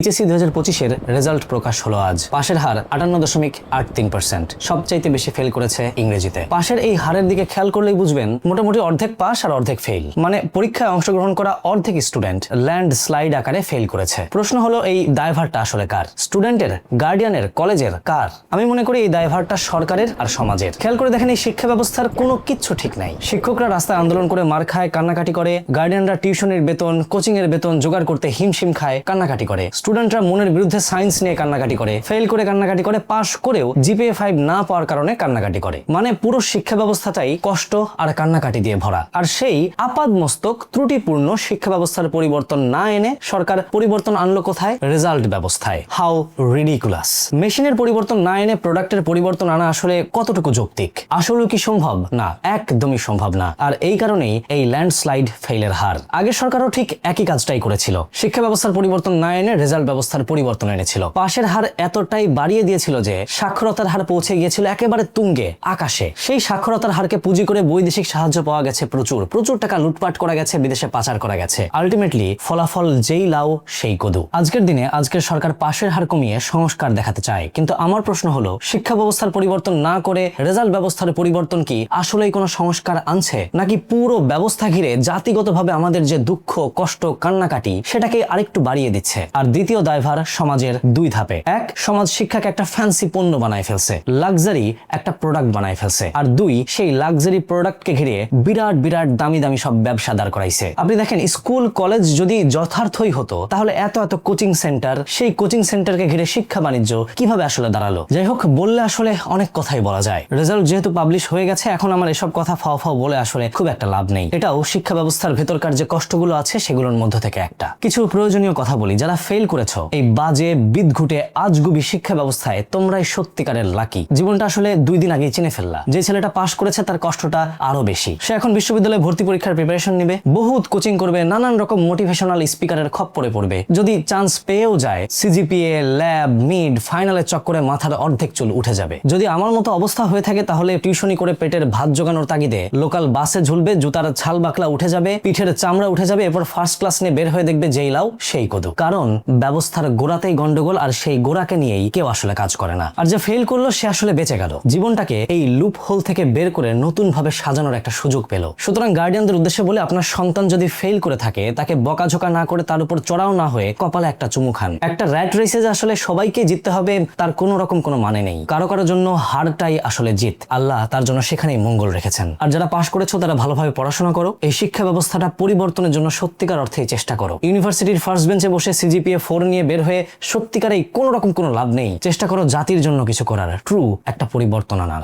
HSC 2025-এর result প্রকাশ হলো আজ। পাশের হার 58.83%। সবচাইতে বেশি ফেল করেছে ইংরেজিতে। পাশের এই হারের দিকে খেয়াল করলেই বুঝবেন মোটামুটি অর্ধেক পাস আর অর্ধেক ফেল। মানে পরীক্ষায় অংশগ্রহণ করা অর্ধেক স্টুডেন্ট ল্যান্ড স্লাইড আকারে ফেল করেছে। প্রশ্ন হলো এই দায়ভারটা আসলে কার? স্টুডেন্টের, গার্ডিয়ানের, কলেজের, কার? আমি মনে করি এই দায়ভারটা সরকারের আর সমাজের। খেয়াল করে দেখেন এই শিক্ষা ব্যবস্থার কোনো কিচ্ছু ঠিক নাই। শিক্ষকরা রাস্তায় আন্দোলন করে মার খায়, কান্নাকাটি করে। গার্ডিয়ানরা টিউশনের বেতন, কোচিং এর বেতন জোগাড় করতে হিমশিম খায়, কান্নাকাটি করে। স্টুডেন্টরা মনের বিরুদ্ধে সায়েন্স নিয়ে কান্নাকাটি করে, ফেল করে কান্নাকাটি করে, পাশ করেও জিপিএ 5 না পাওয়ার কারণে কান্নাকাটি করে। মানে পুরো শিক্ষা ব্যবস্থাটাই কষ্ট আর কান্নাকাটি দিয়ে ভরা। আর সেই আপাদমস্তক ত্রুটিপূর্ণ শিক্ষা ব্যবস্থার পরিবর্তন না এনে সরকার পরিবর্তন আনলো কোথায়? রেজাল্ট ব্যবস্থায়। How ridiculous. মেশিনের পরিবর্তন না এনে প্রোডাক্টের পরিবর্তন আনা আসলে কতটুকু যৌক্তিক? আসলে কি সম্ভব? না, একদমই সম্ভব না। আর এই কারণেই এই ল্যান্ডস্লাইড ফেইলের হার। আগের সরকারও ঠিক একই কাজটাই করেছিল। শিক্ষা ব্যবস্থার পরিবর্তন না এনে রেজাল্ট ব্যবস্থার পরিবর্তন এনেছিল। পাশের হার এতটাই বাড়িয়ে দিয়েছিল যে সাক্ষরতার হার পৌঁছে গিয়েছিল একেবারে তুঙ্গে, আকাশে। সেই সাক্ষরতার হারকে পুঁজি করে বৈদেশিক সাহায্য পাওয়া গেছে প্রচুর টাকা লুটপাট করা গেছে, বিদেশে পাচার করা গেছে। আলটিমেটলি ফলাফল যেই লাউ সেই কদু। আজকের দিনে আজকের সরকার পাশের হার কমিয়ে সংস্কার দেখাতে চায়, কিন্তু আমার প্রশ্ন হলো শিক্ষা ব্যবস্থার পরিবর্তন না করে রেজাল্ট ব্যবস্থার পরিবর্তন কি আসলেই কোনো সংস্কার আনছে, নাকি পুরো ব্যবস্থা ঘিরে জাতিগতভাবে আমাদের যে দুঃখ, কষ্ট, কান্নাকাটি সেটাকে আরেকটু বাড়িয়ে দিচ্ছে? আর দ্বিতীয় দায়ভার সমাজের দুই ধাপে। এক, সমাজ শিক্ষাকে একটা ফ্যান্সি পণ্য বানায় ফেলছে, লাক্সারি একটা প্রোডাক্ট বানায় ফেলছে। আর দুই, সেই লাক্সারি প্রোডাক্টকে ঘিরে বিরাট বিরাট দামি দামি সব ব্যবসা দাঁড় করাইছে। আপনি দেখেন স্কুল কলেজ যদি যথার্থই হতো তাহলে এত এত কোচিং সেন্টার, সেই কোচিং সেন্টারকে ঘিরে শিক্ষা বাণিজ্য কিভাবে আসলে দাঁড়ালো? যাই হোক, বললে আসলে অনেক কথাই বলা যায়। রেজাল্ট যেহেতু পাবলিশ হয়ে গেছে, এখন আমার এসব কথা ফাও ফাও বলে আসলে খুব একটা লাভ নেই। এটাও শিক্ষা ব্যবস্থার ভেতরকার যে কষ্টগুলো আছে সেগুলোর মধ্য থেকে একটা। কিছু প্রয়োজনীয় কথা বলি। যারা ফেল করেছো এই বাজে বিদঘুটে আজগুবি শিক্ষা ব্যবস্থায়, তোমরাই সত্যিকারের লাকি। জীবনটা আসলে 2 দিন আগে চিনে ফেললা। যে ছেলেটা পাশ করেছে তার কষ্টটা আরো বেশি। সে এখন বিশ্ববিদ্যালয়ে ভর্তি পরীক্ষার প্রিপারেশন নেবে, বহুত কোচিং করবে, নানান রকম মোটিভেশনাল স্পিকারের খপ্পরে পড়বে। যদি চান্স পেয়েও যায়, সিজিপিএ, ল্যাব, মিড, ফাইনালের চক্করে মাথার অর্ধেক চুল উঠে যাবে। যদি আমার মতো অবস্থা হয়ে থাকে তাহলে টিউশনি করে পেটের ভাত জোগানোর তাগিদে লোকাল বাসে ঝুলবে, জুতার ছাল বাকলা উঠে যাবে, পিঠের চামড়া উঠে যাবে, এরপর ফার্স্ট ক্লাস নিয়ে বের হয়ে দেখবে যেই লাউ সেই কদু। কারণ ব্যবস্থার গোড়াতেই গন্ডগোল, আর সেই গোড়াকে নিয়েই কেউ আসলে কাজ করে না। আর যে ফেল করলো সে আসলে বেঁচে গেল, জীবনটাকে এই লুপ হোল থেকে বের করে নতুন ভাবে সাজানোর একটা সুযোগ পেল। সুতরাং গার্ডিয়ানদের উদ্দেশ্যে বলে, আপনার সন্তান যদি ফেল করে থাকে তাকে বকাঝোকা না করে তার উপর চড়াও না হয়ে কপালে একটা চুমু খান। একটা র্যাট রেসে যে আসলে সবাইকে জিততে হবে তার কোনো রকম কোনো মানে নেই। কারো কারোর জন্য হারটাই আসলে জিত। আল্লাহ তার জন্য সেখানেই মঙ্গল রেখেছেন। আর যারা পাশ করেছো তারা ভালোভাবে পড়াশোনা করো, এই শিক্ষা ব্যবস্থাটা পরিবর্তনের জন্য সত্যিকার অর্থেই চেষ্টা করো। ইউনিভার্সিটির ফার্স্ট বেঞ্চে বসে সিজিপিএ 4 নিয়ে বের হয়ে সত্যিকারেই কোনো রকম কোনো লাভ নেই। চেষ্টা করো জাতির জন্য কিছু করার, ট্রু একটা পরিবর্তন আনার।